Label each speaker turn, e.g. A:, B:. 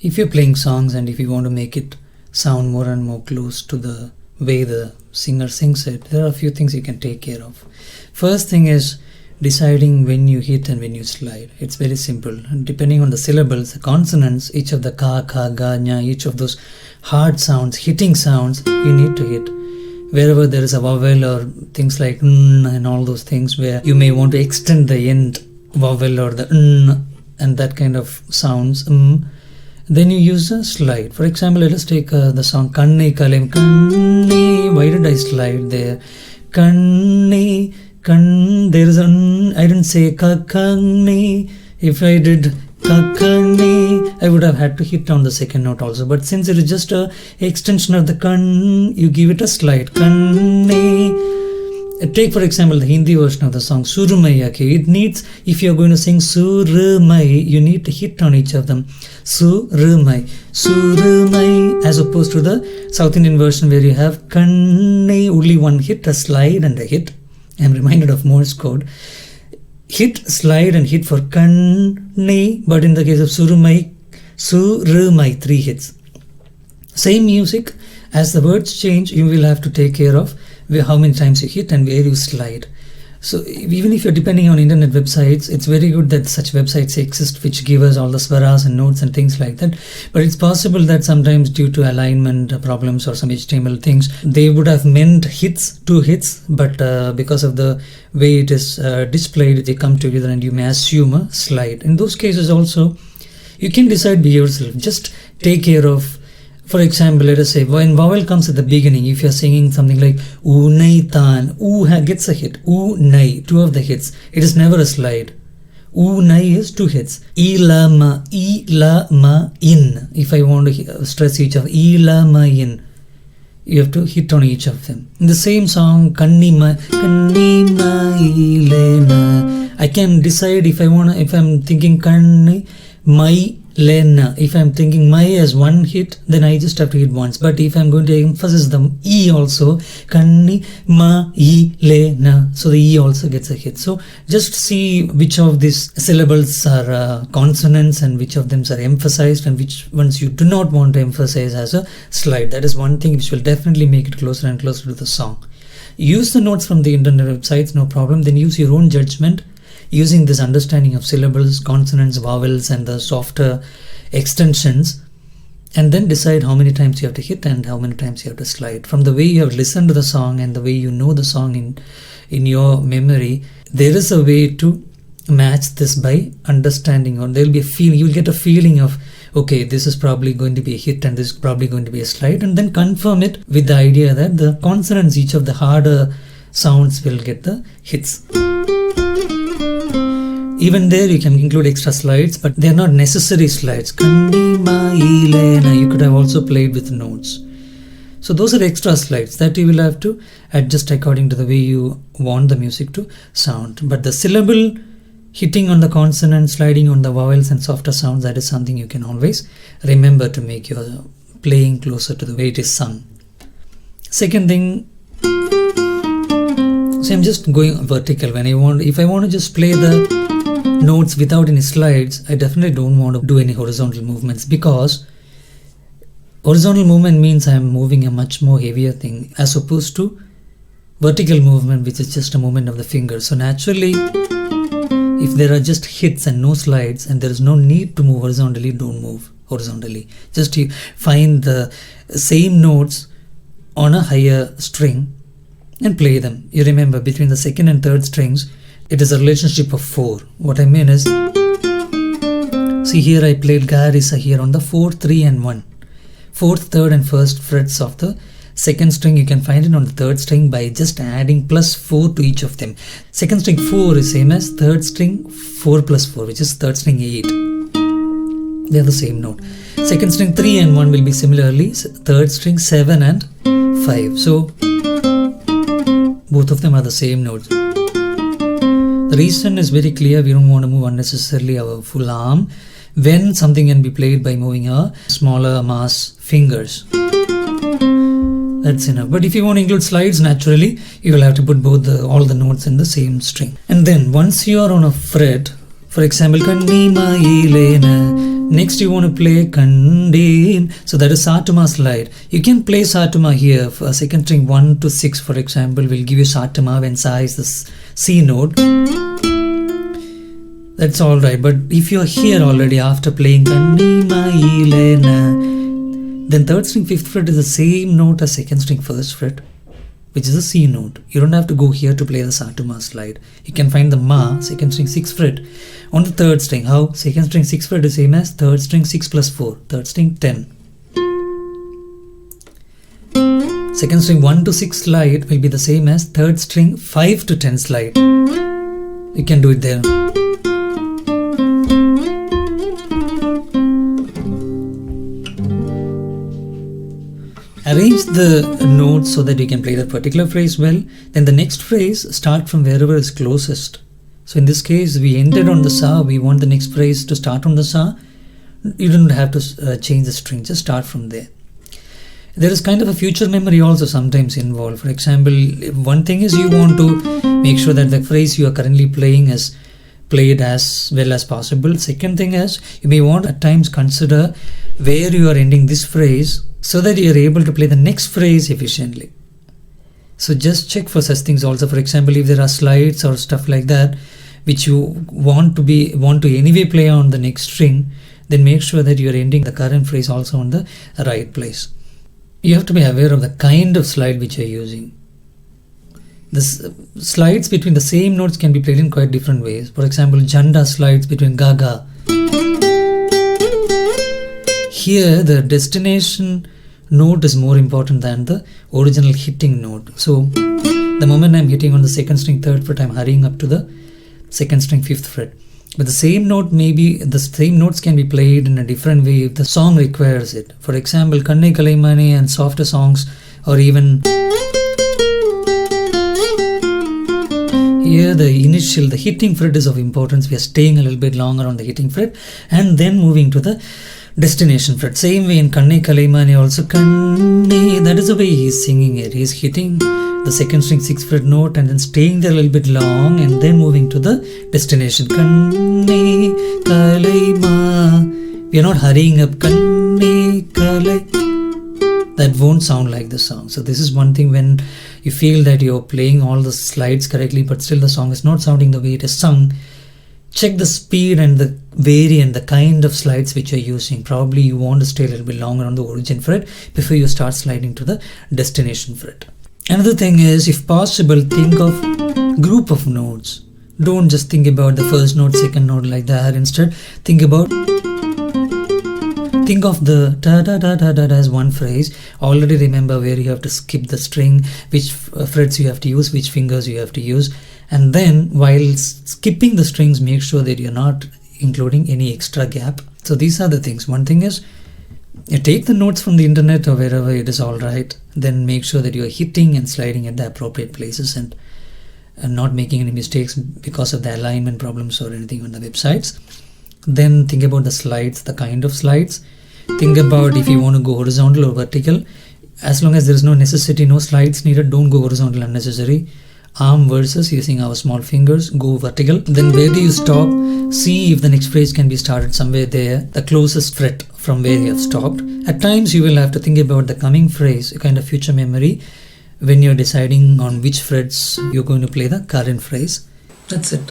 A: If you're playing songs and if you want to make it sound more and more close to the way the singer sings it, there are a few things you can take care of. First thing is deciding when you hit and when you slide. It's very simple. And depending on the syllables, the consonants, each of the ka, kha, ga, nya, each of those hard sounds, hitting sounds, you need to hit. Wherever there is a vowel or things like n and all those things where you may want to extend the end vowel or the n and that kind of sounds, then you use a slide. For example, let us take the song Kanne Kalem. Kanne, why did I slide there? Kanne, there is an, I didn't say Kakanne. If I did Kakanne, I would have had to hit on the second note also. But since it is just a extension of the kan, you give it a slide. Kanne. Take for example the Hindi version of the song Surumai. Okay, it needs, if you are going to sing Surumai, you need to hit on each of them. Surumai, Surumai, as opposed to the South Indian version where you have Kanne, only one hit, a slide and a hit. I am reminded of Morse code. Hit, slide and hit for Kanne, but in the case of Surumai, 3 hits. Same music, as the words change, you will have to take care of how many times you hit and where you slide. So even if you're depending on internet websites, it's very good that such websites exist which give us all the swaras and notes and things like that. But it's possible that sometimes due to alignment problems or some HTML things, they would have meant hits, 2 hits, but because of the way it is displayed, they come together and you may assume a slide. In those cases also, you can decide by yourself. Just take care of, for example, let us say when vowel comes at the beginning, if you are singing something like Unai Tan, gets a hit. Unai, 2 of the hits. It is never a slide. Unai is 2 hits. Ilama, in. If I want to stress each of Ilama in, you have to hit on each of them. In the same song, Kannima Ilena, I can decide if I'm thinking Kanni, my Lena. If I'm thinking my as 1 hit, then I just have to hit once. But if I'm going to emphasize the E also, Kanni ma e lena, so the E also gets a hit. So just see which of these syllables are consonants and which of them are emphasized and which ones you do not want to emphasize as a slide. That is one thing which will definitely make it closer and closer to the song. Use the notes from the internet websites, no problem. Then use your own judgment, using this understanding of syllables, consonants, vowels and the softer extensions, and then decide how many times you have to hit and how many times you have to slide. From the way you have listened to the song and the way you know the song in your memory, there is a way to match this by understanding, or there will be a feeling, you will get a feeling of, okay, this is probably going to be a hit and this is probably going to be a slide, and then confirm it with the idea that the consonants, each of the harder sounds will get the hits. Even there you can include extra slides, but they are not necessary slides. You could have also played with notes. So those are extra slides that you will have to adjust according to the way you want the music to sound. But the syllable hitting on the consonant, sliding on the vowels and softer sounds, that is something you can always remember to make your playing closer to the way it is sung. Second thing, so I'm just going vertical. If I want to just play the notes without any slides, I definitely don't want to do any horizontal movements, because horizontal movement means I am moving a much more heavier thing as opposed to vertical movement, which is just a movement of the fingers. So naturally, if there are just hits and no slides and there is no need to move horizontally, don't move horizontally. Just you find the same notes on a higher string and play them. You remember, between the second and third strings, it is a relationship of 4. What I mean is, see here I played Garisa here on the 4, 3 and 1. 4th, 3rd and 1st frets of the second string, you can find it on the 3rd string by just adding +4 to each of them. Second string 4 is same as 3rd string 4 + 4, which is 3rd string 8. They are the same note. Second string 3 and 1 will be similarly 3rd string 7 and 5. So both of them are the same notes. The reason is very clear. We don't want to move unnecessarily our full arm when something can be played by moving our smaller mass fingers. That's enough. But if you want to include slides, naturally you will have to put all the notes in the same string. And then once you are on a fret, for example, Kanni ma ilena, Next you want to play Kandin. So that is Satuma slide. You can play Satuma here for second string 1 to 6, for example. Will give you Satuma when Sa is the C note. That's alright. But if you're here already after playing Kandima Ilena, then third string 5th fret is the same note as second string 1st fret, which is a C note. You don't have to go here to play the Satuma slide. You can find the Ma, second string 6th fret, on the third string. How? Second string 6th fret is same as third string 6 plus 4, third string 10. Second string 1 to 6 slide will be the same as third string 5 to 10 slide. You can do it there. Arrange the notes so that you can play that particular phrase well. Then the next phrase, start from wherever is closest. So in this case, we ended on the Sa. We want the next phrase to start on the Sa. You don't have to change the string. Just start from there. There is kind of a future memory also sometimes involved. For example, one thing is you want to make sure that the phrase you are currently playing is played as well as possible. Second thing is you may want at times consider where you are ending this phrase so that you are able to play the next phrase efficiently. So just check for such things also. For example, if there are slides or stuff like that which you want to anyway play on the next string, then make sure that you are ending the current phrase also on the right place. You have to be aware of the kind of slide which you are using. The slides between the same notes can be played in quite different ways. For example, Janda slides between Gaga. Here the destination note is more important than the original hitting note. So the moment I'm hitting on the second string 3rd fret, I'm hurrying up to the second string 5th fret. But the same notes can be played in a different way if the song requires it. For example, Kanne Kalaimane and softer songs, or even here the hitting fret is of importance. We are staying a little bit longer on the hitting fret and then moving to the destination fret. Same way in Kanne Kalaimane also, Kanne, that is the way he is singing it. He is hitting the second string 6th fret note and then staying there a little bit long and then moving to the destination. Kanne Kalaima. We are not hurrying up. Kanne Kalai. That won't sound like the song. So this is one thing when you feel that you're playing all the slides correctly but still the song is not sounding the way it is sung. Check the speed and the variant, the kind of slides which you're using. Probably you want to stay a little bit longer on the origin fret before you start sliding to the destination fret. Another thing is, if possible, think of group of notes. Don't just think about the first note, second note like that. Instead, think of the da da da da da as one phrase. Already remember where you have to skip the string, which frets you have to use, which fingers you have to use. And then while skipping the strings, make sure that you're not including any extra gap. So these are the things. One thing is, you take the notes from the internet or wherever it is alright. Then make sure that you're hitting and sliding at the appropriate places and not making any mistakes because of the alignment problems or anything on the websites. Then think about the slides, the kind of slides. Think about if you want to go horizontal or vertical. As long as there is no necessity, no slides needed, don't go horizontal unnecessary. Arm versus using our small fingers, go vertical. Then where do you stop? See if the next phrase can be started somewhere there, the closest fret from where you have stopped. At times you will have to think about the coming phrase, a kind of future memory, when you're deciding on which frets you're going to play the current phrase. That's it.